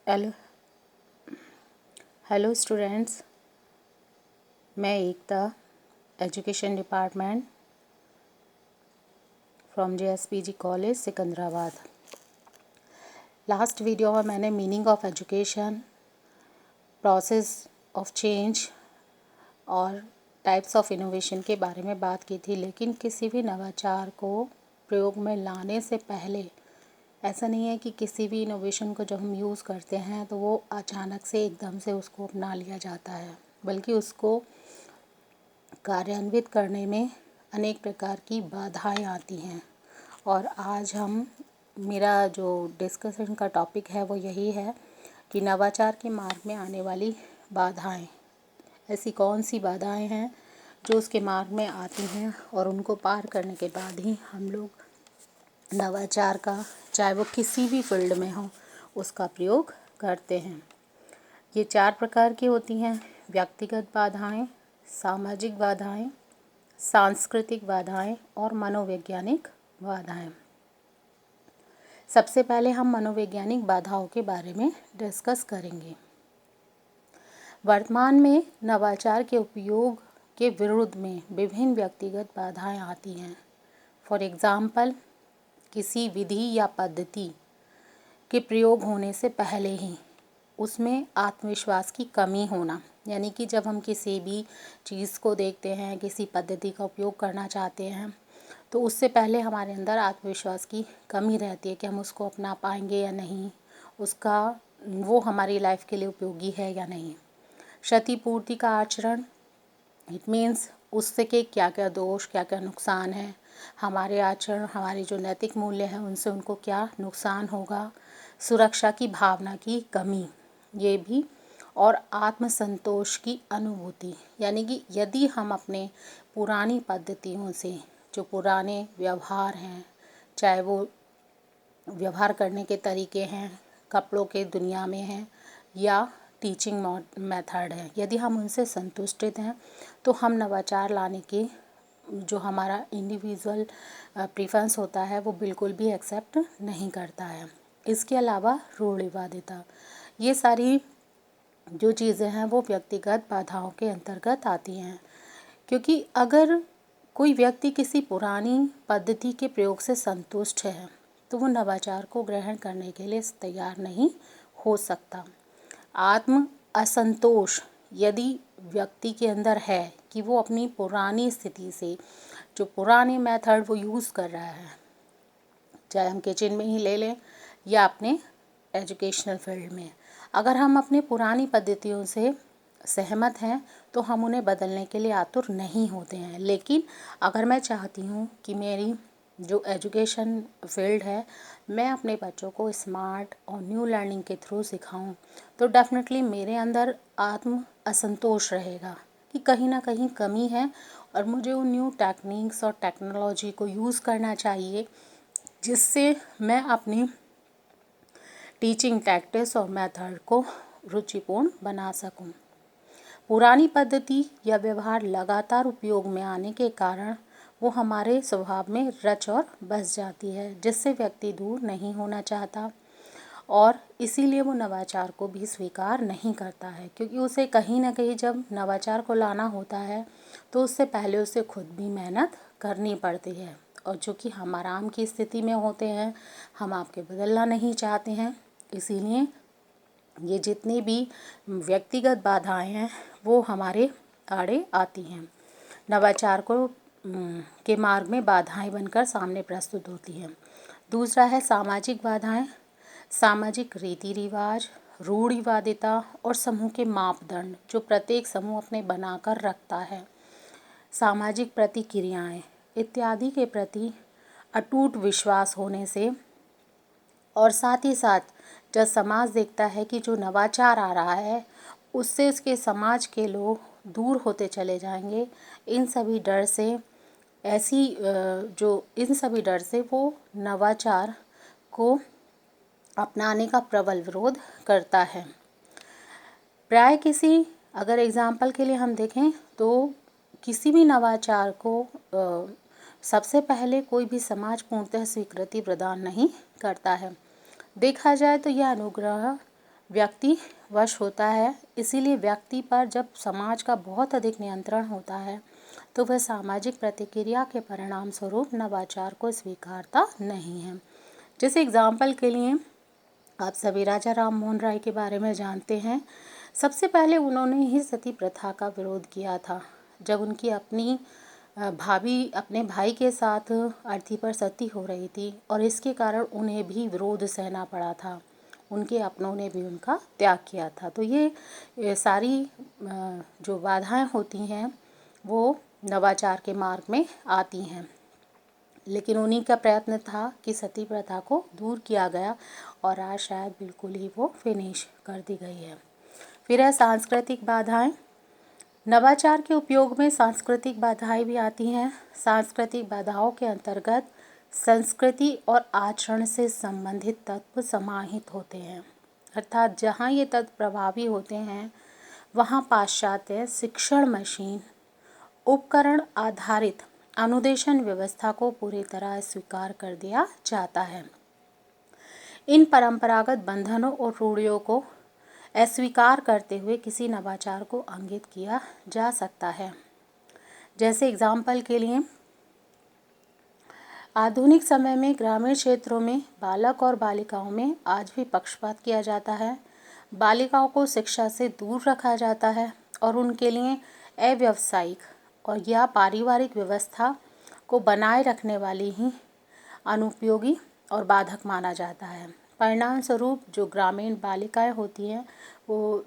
Hello hello students, मैं Ekta education department from JSPG college Secunderabad. Last video में मैंने meaning of education, process of change और types of innovation के बारे में बात की थी। लेकिन किसी भी नवाचार को प्रयोग में लाने से पहले ऐसा नहीं है कि किसी भी इनोवेशन को जब हम यूज़ करते हैं तो वो अचानक से एकदम से उसको अपना लिया जाता है, बल्कि उसको कार्यान्वित करने में अनेक प्रकार की बाधाएं आती हैं। और आज मेरा जो डिस्कशन का टॉपिक है वो यही है कि नवाचार के मार्ग में आने वाली बाधाएं, ऐसी कौन सी बाधाएं हैं जो उसके मार्ग में आती हैं और उनको पार करने के बाद ही हम लोग नवाचार का, चाहे वो किसी भी फील्ड में हो, उसका प्रयोग करते हैं। ये 4 प्रकार की होती हैं: व्यक्तिगत बाधाएं, सामाजिक बाधाएं, सांस्कृतिक बाधाएं और मनोवैज्ञानिक बाधाएं। सबसे पहले हम मनोवैज्ञानिक बाधाओं के बारे में डिस्कस करेंगे। वर्तमान में नवाचार के उपयोग के विरुद्ध में विभिन्न व्यक्तिगत बाधाएं आती हैं। फॉर एग्जाम्पल, किसी विधि या पद्धति के प्रयोग होने से पहले ही उसमें आत्मविश्वास की कमी होना, यानी कि जब हम किसी भी चीज़ को देखते हैं, किसी पद्धति का उपयोग करना चाहते हैं, तो उससे पहले हमारे अंदर आत्मविश्वास की कमी रहती है कि हम उसको अपना पाएंगे या नहीं, वो हमारी लाइफ के लिए उपयोगी है या नहीं। क्षतिपूर्ति का आचरण, इट मीन्स उससे के क्या क्या दोष, क्या क्या नुकसान है, हमारे आचरण, हमारे जो नैतिक मूल्य हैं उनसे उनको क्या नुकसान होगा। सुरक्षा की भावना की कमी, ये भी। और आत्मसंतोष की अनुभूति, यानी कि यदि हम अपने पुरानी पद्धतियों से, जो पुराने व्यवहार हैं, चाहे वो व्यवहार करने के तरीके हैं, कपड़ों के दुनिया में हैं या टीचिंग मेथड है, यदि हम उनसे संतुष्टित हैं तो हम नवाचार लाने के जो हमारा इंडिविजुअल प्रेफरेंस होता है वो बिल्कुल भी एक्सेप्ट नहीं करता है। इसके अलावा रूढ़िवादिता, ये सारी जो चीज़ें हैं वो व्यक्तिगत बाधाओं के अंतर्गत आती हैं, क्योंकि अगर कोई व्यक्ति किसी पुरानी पद्धति के प्रयोग से संतुष्ट है तो वो नवाचार को ग्रहण करने के लिए तैयार नहीं हो सकता। आत्म असंतोष यदि व्यक्ति के अंदर है कि वो अपनी पुरानी स्थिति से, जो पुराने मेथड वो यूज़ कर रहा है, चाहे हम किचन में ही ले लें या अपने एजुकेशनल फील्ड में, अगर हम अपनी पुरानी पद्धतियों से सहमत हैं तो हम उन्हें बदलने के लिए आतुर नहीं होते हैं। लेकिन अगर मैं चाहती हूँ कि मेरी जो एजुकेशन फील्ड है, मैं अपने बच्चों को स्मार्ट और न्यू लर्निंग के थ्रू सिखाऊं, तो डेफिनेटली मेरे अंदर आत्म असंतोष रहेगा कि कहीं ना कहीं कमी है और मुझे उन न्यू टेक्निक्स और टेक्नोलॉजी को यूज़ करना चाहिए, जिससे मैं अपनी टीचिंग टैक्टिक्स और मेथड को रुचिपूर्ण बना सकूं। पुरानी पद्धति या व्यवहार लगातार उपयोग में आने के कारण वो हमारे स्वभाव में रच और बस जाती है, जिससे व्यक्ति दूर नहीं होना चाहता और इसीलिए वो नवाचार को भी स्वीकार नहीं करता है, क्योंकि उसे कहीं ना कहीं जब नवाचार को लाना होता है तो उससे पहले उसे खुद भी मेहनत करनी पड़ती है। और जो कि हम आराम की स्थिति में होते हैं, हम आपके बदलना नहीं चाहते हैं, इसीलिए ये जितनी भी व्यक्तिगत बाधाएं हैं वो हमारे आड़े आती हैं, नवाचार को के मार्ग में बाधाएं बनकर सामने प्रस्तुत होती हैं। दूसरा है सामाजिक बाधाएं। सामाजिक रीति रिवाज, रूढ़िवादिता और समूह के मापदंड जो प्रत्येक समूह अपने बनाकर रखता है, सामाजिक प्रतिक्रियाएं इत्यादि के प्रति अटूट विश्वास होने से, और साथ ही साथ जब समाज देखता है कि जो नवाचार आ रहा है उससे उसके समाज के लोग दूर होते चले जाएंगे, इन सभी डर से वो नवाचार को अपनाने का प्रबल विरोध करता है। प्राय अगर एग्जाम्पल के लिए हम देखें तो किसी भी नवाचार को सबसे पहले कोई भी समाज पूर्णतः स्वीकृति प्रदान नहीं करता है। देखा जाए तो यह अनुग्रह व्यक्ति वश होता है। इसीलिए व्यक्ति पर जब समाज का बहुत अधिक नियंत्रण होता है तो वह सामाजिक प्रतिक्रिया के परिणाम स्वरूप नवाचार को स्वीकारता नहीं है। जैसे एग्जाम्पल के लिए आप सभी राजा राम मोहन राय के बारे में जानते हैं। सबसे पहले उन्होंने ही सती प्रथा का विरोध किया था। जब उनकी अपनी भाभी अपने भाई के साथ अर्थी पर सती हो रही थी और इसके कारण उन्हें भी विरोध सहना पड़ा था, उनके अपनों ने भी उनका त्याग किया था। तो ये सारी जो बाधाएं होती हैं वो नवाचार के मार्ग में आती हैं, लेकिन उन्हीं का प्रयत्न था कि सती प्रथा को दूर किया गया और आज शायद बिल्कुल ही वो फिनिश कर दी गई है। फिर है सांस्कृतिक बाधाएं। नवाचार के उपयोग में सांस्कृतिक बाधाएं भी आती हैं। सांस्कृतिक बाधाओं के अंतर्गत संस्कृति और आचरण से संबंधित तत्व समाहित होते हैं, अर्थात जहाँ ये तत्व प्रभावी होते हैं वहाँ पाश्चात्य शिक्षण मशीन उपकरण आधारित अनुदेशन व्यवस्था को पूरी तरह स्वीकार कर दिया जाता है। इन परंपरागत बंधनों और रूढ़ियों को अस्वीकार करते हुए किसी नवाचार को इंगित किया जा सकता है। जैसे एग्जाम्पल के लिए आधुनिक समय में ग्रामीण क्षेत्रों में बालक और बालिकाओं में आज भी पक्षपात किया जाता है। बालिकाओं को शिक्षा से दूर रखा जाता है और उनके लिए अव्यावसायिक और या पारिवारिक व्यवस्था को बनाए रखने वाली ही अनुपयोगी और बाधक माना जाता है। परिणाम स्वरूप जो ग्रामीण बालिकाएं होती हैं वो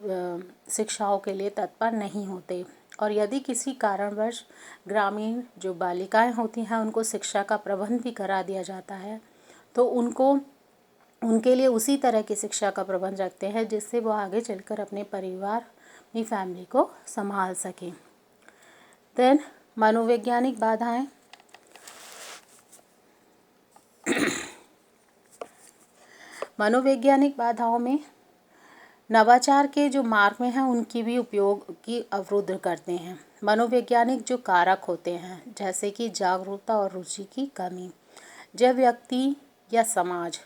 शिक्षाओं के लिए तत्पर नहीं होते, और यदि किसी कारणवश ग्रामीण जो बालिकाएं होती हैं उनको शिक्षा का प्रबंध भी करा दिया जाता है तो उनके लिए उसी तरह की शिक्षा का प्रबंध रखते हैं जिससे वो आगे चलकर अपने परिवार, अपनी फैमिली को संभाल सकें। देन मनोवैज्ञानिक बाधाएं। मनोवैज्ञानिक बाधाओं में नवाचार के जो मार्ग में हैं उनकी भी उपयोग की अवरुद्ध करते हैं। मनोवैज्ञानिक जो कारक होते हैं जैसे कि जागरूकता और रुचि की कमी। जब व्यक्ति या समाज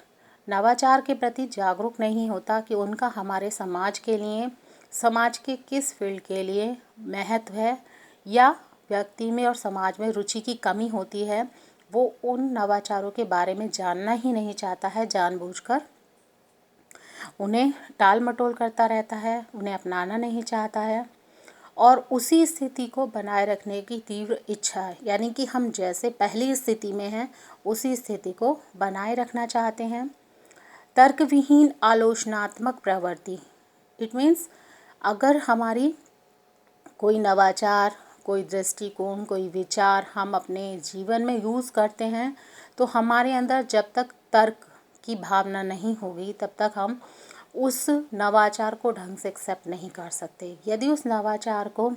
नवाचार के प्रति जागरूक नहीं होता कि उनका हमारे समाज के लिए, समाज के किस फील्ड के लिए महत्व है, या व्यक्ति में और समाज में रुचि की कमी होती है, वो उन नवाचारों के बारे में जानना ही नहीं चाहता है, जानबूझकर उन्हें टाल मटोल करता रहता है, उन्हें अपनाना नहीं चाहता है और उसी स्थिति को बनाए रखने की तीव्र इच्छा है, यानी कि हम जैसे पहली स्थिति में हैं उसी स्थिति को बनाए रखना चाहते हैं। तर्कविहीन आलोचनात्मक प्रवृत्ति, इट मीन्स अगर हमारी कोई नवाचार, कोई दृष्टिकोण, कोई विचार हम अपने जीवन में यूज़ करते हैं तो हमारे अंदर जब तक तर्क की भावना नहीं होगी तब तक हम उस नवाचार को ढंग से एक्सेप्ट नहीं कर सकते। यदि उस नवाचार को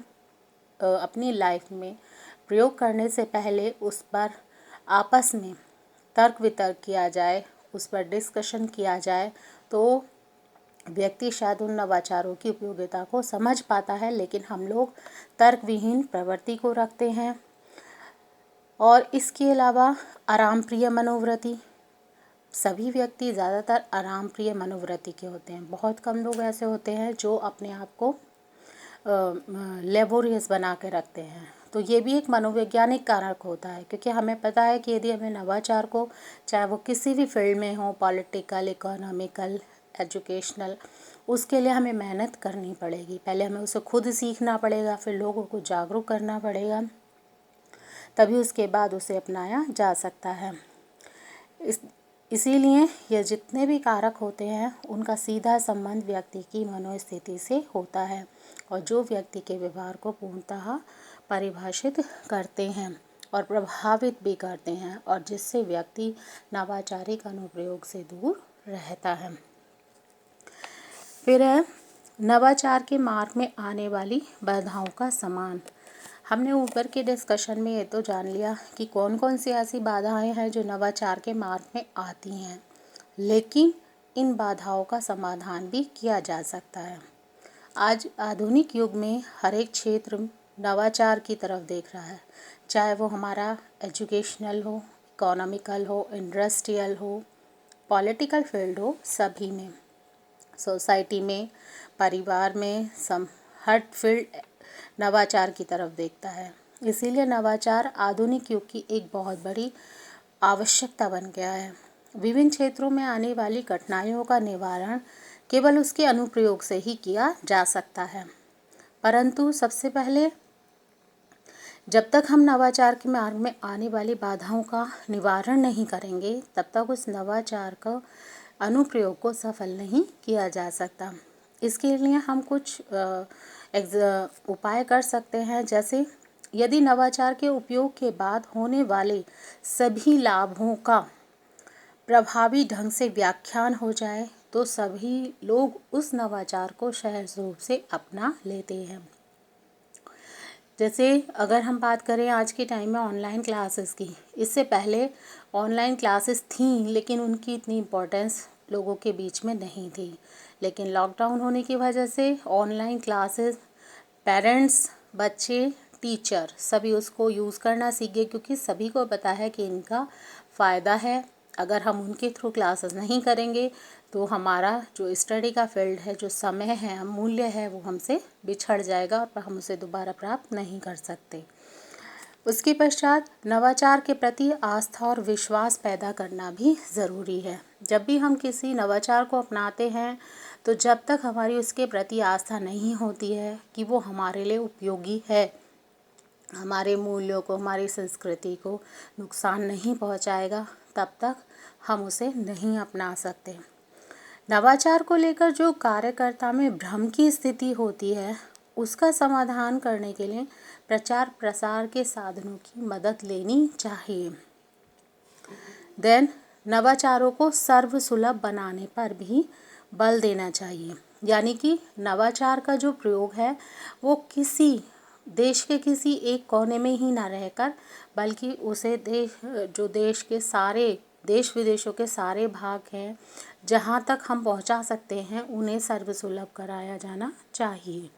अपनी लाइफ में प्रयोग करने से पहले उस पर आपस में तर्क वितर्क किया जाए, उस पर डिस्कशन किया जाए तो व्यक्ति शायद उन नवाचारों की उपयोगिता को समझ पाता है, लेकिन हम लोग तर्कविहीन प्रवृत्ति को रखते हैं। और इसके अलावा आराम प्रिय मनोवृत्ति, सभी व्यक्ति ज़्यादातर आराम प्रिय मनोवृत्ति के होते हैं। बहुत कम लोग ऐसे होते हैं जो अपने आप को लेबोरियस बना के रखते हैं। तो ये भी एक मनोवैज्ञानिक कारक होता है, क्योंकि हमें पता है कि यदि हमें नवाचार को, चाहे वो किसी भी फील्ड में हो, पॉलिटिकल, इकोनॉमिकल, एजुकेशनल, उसके लिए हमें मेहनत करनी पड़ेगी। पहले हमें उसे खुद सीखना पड़ेगा, फिर लोगों को जागरूक करना पड़ेगा, तभी उसके बाद उसे अपनाया जा सकता है। इसीलिए ये जितने भी कारक होते हैं उनका सीधा संबंध व्यक्ति की मनोस्थिति से होता है और जो व्यक्ति के व्यवहार को पूर्णतः परिभाषित करते हैं और प्रभावित भी करते हैं, और जिससे व्यक्ति नवाचारिक अनुप्रयोग से दूर रहता है। फिर है नवाचार के मार्ग में आने वाली बाधाओं का समान। हमने ऊपर के डिस्कशन में ये तो जान लिया कि कौन कौन सी ऐसी बाधाएं हैं जो नवाचार के मार्ग में आती हैं, लेकिन इन बाधाओं का समाधान भी किया जा सकता है। आज आधुनिक युग में हर एक क्षेत्र नवाचार की तरफ देख रहा है, चाहे वो हमारा एजुकेशनल हो, इकोनॉमिकल हो, इंडस्ट्रियल हो, पॉलिटिकल फील्ड हो, सभी में सोसाइटी में, परिवार में हर फील्ड नवाचार की तरफ देखता है। इसीलिए नवाचार आधुनिक युग की एक बहुत बड़ी आवश्यकता बन गया है। विभिन्न क्षेत्रों में आने वाली कठिनाइयों का निवारण केवल उसके अनुप्रयोग से ही किया जा सकता है। परंतु सबसे पहले जब तक हम नवाचार के मार्ग में आने वाली बाधाओं का निवारण नहीं करेंगे, तब तक उस नवाचार का अनुप्रयोग को सफल नहीं किया जा सकता। इसके लिए हम कुछ उपाय कर सकते हैं। जैसे यदि नवाचार के उपयोग के बाद होने वाले सभी लाभों का प्रभावी ढंग से व्याख्यान हो जाए तो सभी लोग उस नवाचार को सहज रूप से अपना लेते हैं। जैसे अगर हम बात करें आज के टाइम में ऑनलाइन क्लासेस की, इससे पहले ऑनलाइन क्लासेस थीं लेकिन उनकी इतनी इम्पोर्टेंस लोगों के बीच में नहीं थी। लेकिन लॉकडाउन होने की वजह से ऑनलाइन क्लासेस पेरेंट्स, बच्चे, टीचर सभी उसको यूज़ करना सीख गए, क्योंकि सभी को पता है कि इनका फ़ायदा है। अगर हम उनके थ्रू क्लासेस नहीं करेंगे तो हमारा जो स्टडी का फील्ड है, जो समय है, अमूल्य है, वो हमसे बिछड़ जाएगा और हम उसे दोबारा प्राप्त नहीं कर सकते। उसके पश्चात नवाचार के प्रति आस्था और विश्वास पैदा करना भी ज़रूरी है। जब भी हम किसी नवाचार को अपनाते हैं तो जब तक हमारी उसके प्रति आस्था नहीं होती है कि वो हमारे लिए उपयोगी है, हमारे मूल्यों को, हमारी संस्कृति को नुकसान नहीं पहुंचाएगा, तब तक हम उसे नहीं अपना सकते। नवाचार को लेकर जो कार्यकर्ता में भ्रम की स्थिति होती है, उसका समाधान करने के लिए प्रचार प्रसार के साधनों की मदद लेनी चाहिए। देन नवाचारों को सर्वसुलभ बनाने पर भी बल देना चाहिए। यानी कि नवाचार का जो प्रयोग है वो किसी देश के किसी एक कोने में ही ना रहकर, बल्कि उसे देश के सारे देश विदेशों के सारे भाग हैं जहाँ तक हम पहुँचा सकते हैं, उन्हें सर्वसुलभ कराया जाना चाहिए,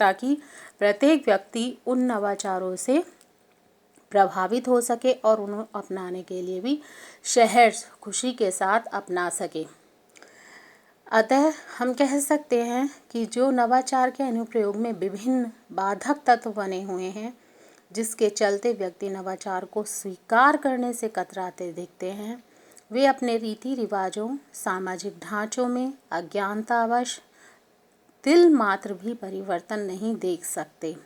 ताकि प्रत्येक व्यक्ति उन नवाचारों से प्रभावित हो सके और उन्हें अपनाने के लिए भी सहज खुशी के साथ अपना सके। अतः हम कह सकते हैं कि जो नवाचार के अनुप्रयोग में विभिन्न बाधक तत्व बने हुए हैं, जिसके चलते व्यक्ति नवाचार को स्वीकार करने से कतराते दिखते हैं, वे अपने रीति रिवाजों, सामाजिक ढांचों में अज्ञानतावश तिल मात्र भी परिवर्तन नहीं देख सकते,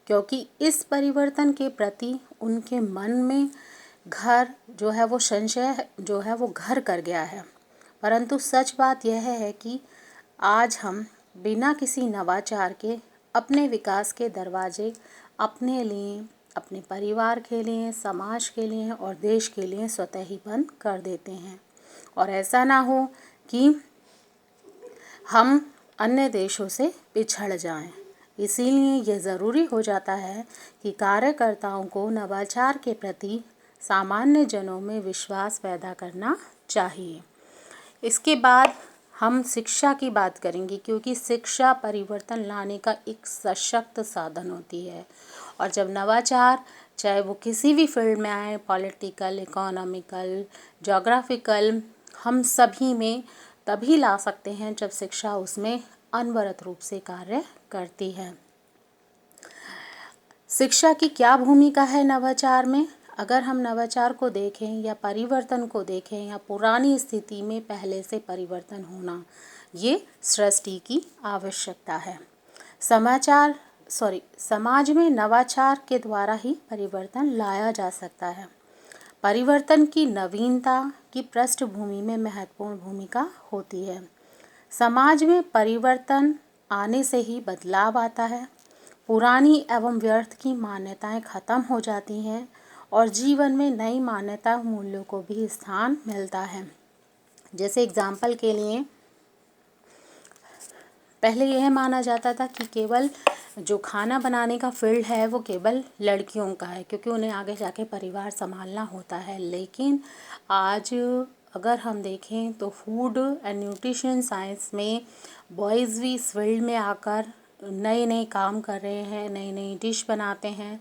क्योंकि इस परिवर्तन के प्रति उनके मन में संशय जो है वो घर कर गया है। परंतु सच बात यह है कि आज हम बिना किसी नवाचार के अपने विकास के दरवाजे अपने लिए, अपने परिवार के लिए, समाज के लिए और देश के लिए स्वतः ही बंद कर देते हैं। और ऐसा ना हो कि हम अन्य देशों से पिछड़ जाएं। इसीलिए यह ज़रूरी हो जाता है कि कार्यकर्ताओं को नवाचार के प्रति सामान्य जनों में विश्वास पैदा करना चाहिए। इसके बाद हम शिक्षा की बात करेंगे, क्योंकि शिक्षा परिवर्तन लाने का एक सशक्त साधन होती है। और जब नवाचार, चाहे वो किसी भी फील्ड में आए, पॉलिटिकल, इकोनॉमिकल, ज्योग्राफिकल, हम सभी में तभी ला सकते हैं जब शिक्षा उसमें अनवरत रूप से कार्य करती है। शिक्षा की क्या भूमिका है नवाचार में? अगर हम नवाचार को देखें या परिवर्तन को देखें या पुरानी स्थिति में पहले से परिवर्तन होना, ये सृष्टि की आवश्यकता है। समाज में नवाचार के द्वारा ही परिवर्तन लाया जा सकता है। परिवर्तन की नवीनता की पृष्ठभूमि में महत्वपूर्ण भूमिका होती है। समाज में परिवर्तन आने से ही बदलाव आता है। पुरानी एवं व्यर्थ की मान्यताएं खत्म हो जाती हैं और जीवन में नई मान्यता मूल्यों को भी स्थान मिलता है। जैसे एग्जाम्पल के लिए, पहले यह माना जाता था कि केवल जो खाना बनाने का फील्ड है वो केवल लड़कियों का है, क्योंकि उन्हें आगे जाके परिवार संभालना होता है। लेकिन आज अगर हम देखें तो फूड एंड न्यूट्रिशन साइंस में बॉयज़ भी इस फील्ड में आकर नए नए काम कर रहे हैं, नई नई डिश बनाते हैं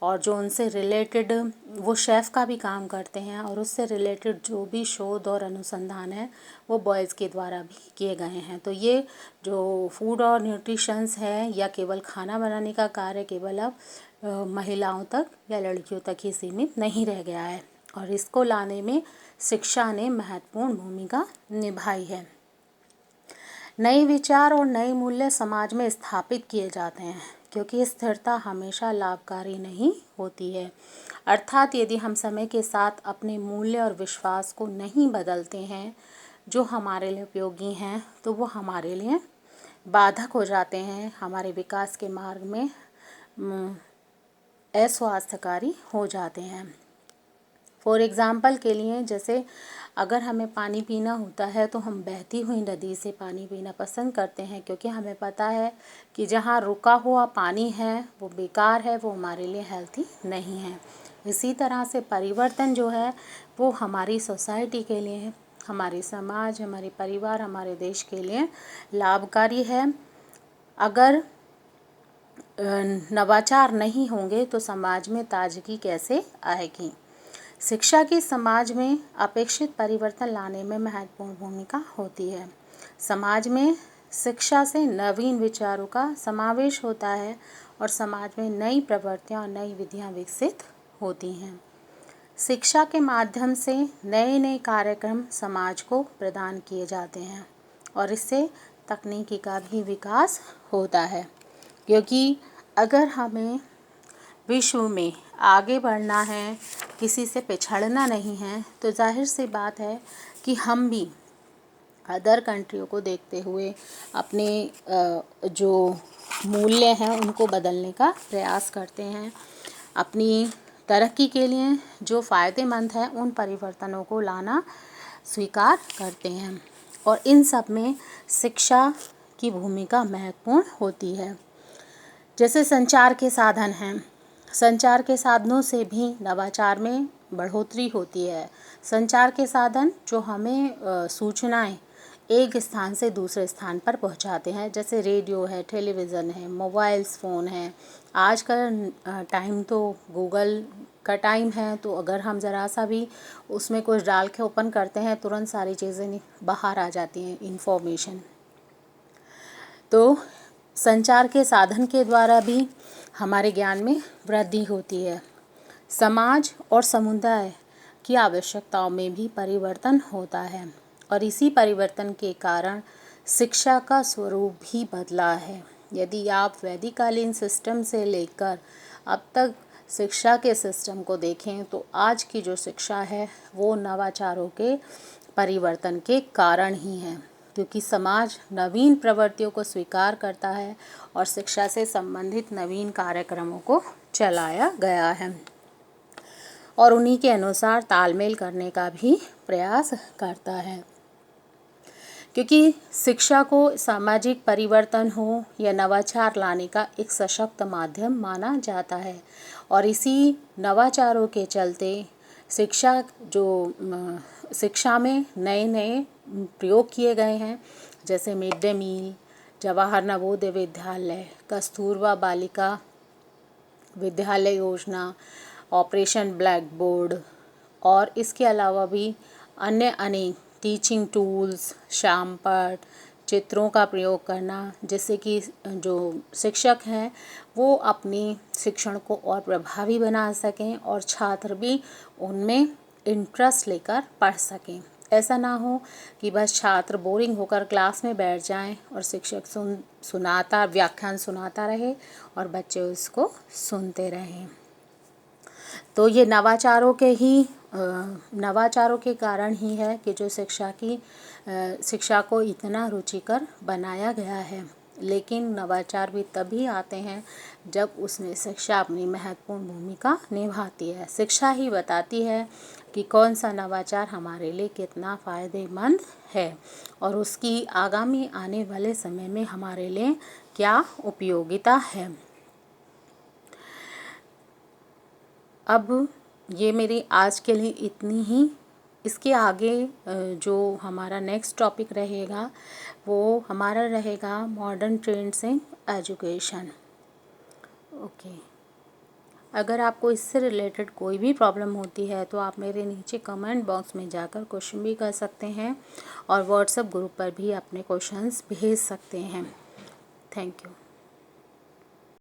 और जो उनसे रिलेटेड वो शेफ़ का भी काम करते हैं, और उससे रिलेटेड जो भी शोध और अनुसंधान है वो बॉयज़ के द्वारा भी किए गए हैं। तो ये जो फूड और न्यूट्रिशंस है या केवल खाना बनाने का कार्य केवल अब महिलाओं तक या लड़कियों तक ही सीमित नहीं रह गया है, और इसको लाने में शिक्षा ने महत्वपूर्ण भूमिका निभाई है। नए विचार और नए मूल्य समाज में स्थापित किए जाते हैं, क्योंकि स्थिरता हमेशा लाभकारी नहीं होती है। अर्थात यदि हम समय के साथ अपने मूल्य और विश्वास को नहीं बदलते हैं जो हमारे लिए उपयोगी हैं, तो वो हमारे लिए बाधक हो जाते हैं, हमारे विकास के मार्ग में अस्वास्थ्यकारी हो जाते हैं। फॉर एग्ज़ाम्पल के लिए, जैसे अगर हमें पानी पीना होता है तो हम बहती हुई नदी से पानी पीना पसंद करते हैं, क्योंकि हमें पता है कि जहाँ रुका हुआ पानी है वो बेकार है, वो हमारे लिए हेल्थी नहीं है। इसी तरह से परिवर्तन जो है वो हमारी सोसाइटी के लिए, हमारे समाज, हमारे परिवार, हमारे देश के लिए लाभकारी है। अगर नवाचार नहीं होंगे तो समाज में ताजगी कैसे आएगी। शिक्षा की समाज में अपेक्षित परिवर्तन लाने में महत्वपूर्ण भूमिका होती है। समाज में शिक्षा से नवीन विचारों का समावेश होता है और समाज में नई प्रवृत्तियां और नई विधियां विकसित होती हैं। शिक्षा के माध्यम से नए नए कार्यक्रम समाज को प्रदान किए जाते हैं और इससे तकनीकी का भी विकास होता है, क्योंकि अगर हमें विश्व में आगे बढ़ना है, किसी से पिछड़ना नहीं है, तो जाहिर सी बात है कि हम भी अदर कंट्रियों को देखते हुए अपने जो मूल्य हैं उनको बदलने का प्रयास करते हैं। अपनी तरक्की के लिए जो फ़ायदेमंद है उन परिवर्तनों को लाना स्वीकार करते हैं, और इन सब में शिक्षा की भूमिका महत्वपूर्ण होती है। जैसे संचार के साधन हैं, संचार के साधनों से भी नवाचार में बढ़ोतरी होती है। संचार के साधन जो हमें सूचनाएं एक स्थान से दूसरे स्थान पर पहुंचाते हैं, जैसे रेडियो है, टेलीविज़न है, मोबाइल्स फ़ोन है। आज का टाइम तो गूगल का टाइम है, तो अगर हम ज़रा सा भी उसमें कुछ डाल के ओपन करते हैं तुरंत सारी चीज़ें बाहर आ जाती हैं, इंफॉर्मेशन। तो संचार के साधन के द्वारा भी हमारे ज्ञान में वृद्धि होती है। समाज और समुदाय की आवश्यकताओं में भी परिवर्तन होता है, और इसी परिवर्तन के कारण शिक्षा का स्वरूप भी बदला है। यदि आप वैदिककालीन सिस्टम से लेकर अब तक शिक्षा के सिस्टम को देखें तो आज की जो शिक्षा है वो नवाचारों के परिवर्तन के कारण ही है, क्योंकि समाज नवीन प्रवृत्तियों को स्वीकार करता है और शिक्षा से संबंधित नवीन कार्यक्रमों को चलाया गया है और उन्हीं के अनुसार तालमेल करने का भी प्रयास करता है। क्योंकि शिक्षा को सामाजिक परिवर्तन हो या नवाचार लाने का एक सशक्त माध्यम माना जाता है, और इसी नवाचारों के चलते शिक्षा में नए नए प्रयोग किए गए हैं, जैसे mid day meal, Jawahar Navodaya Vidyalaya, Kasturba Balika Vidyalaya योजना, ऑपरेशन ब्लैक बोर्ड, और इसके अलावा भी अन्य अनेक टीचिंग टूल्स, श्यामपट्ट, चित्रों का प्रयोग करना, जिससे कि जो शिक्षक हैं वो अपनी शिक्षण को और प्रभावी बना सकें और छात्र भी उनमें इंटरेस्ट लेकर पढ़ सकें। ऐसा ना हो कि बस छात्र बोरिंग होकर क्लास में बैठ जाएं और शिक्षक व्याख्यान सुनाता रहे और बच्चे उसको सुनते रहें। तो ये नवाचारों के कारण ही है कि जो शिक्षा को इतना रुचिकर बनाया गया है। लेकिन नवाचार भी तभी आते हैं जब उसमें शिक्षा अपनी महत्वपूर्ण भूमिका निभाती है। शिक्षा ही बताती है कि कौन सा नवाचार हमारे लिए कितना फ़ायदेमंद है और उसकी आगामी आने वाले समय में हमारे लिए क्या उपयोगिता है। अब ये मेरी आज के लिए इतनी ही। इसके आगे जो हमारा नेक्स्ट टॉपिक रहेगा वो हमारा रहेगा modern trends in education. Okay. अगर आपको इससे रिलेटेड कोई भी प्रॉब्लम होती है तो आप मेरे नीचे कमेंट बॉक्स में जाकर क्वेश्चन भी कर सकते हैं और व्हाट्सएप ग्रुप पर भी अपने क्वेश्चंस भेज सकते हैं। Thank you.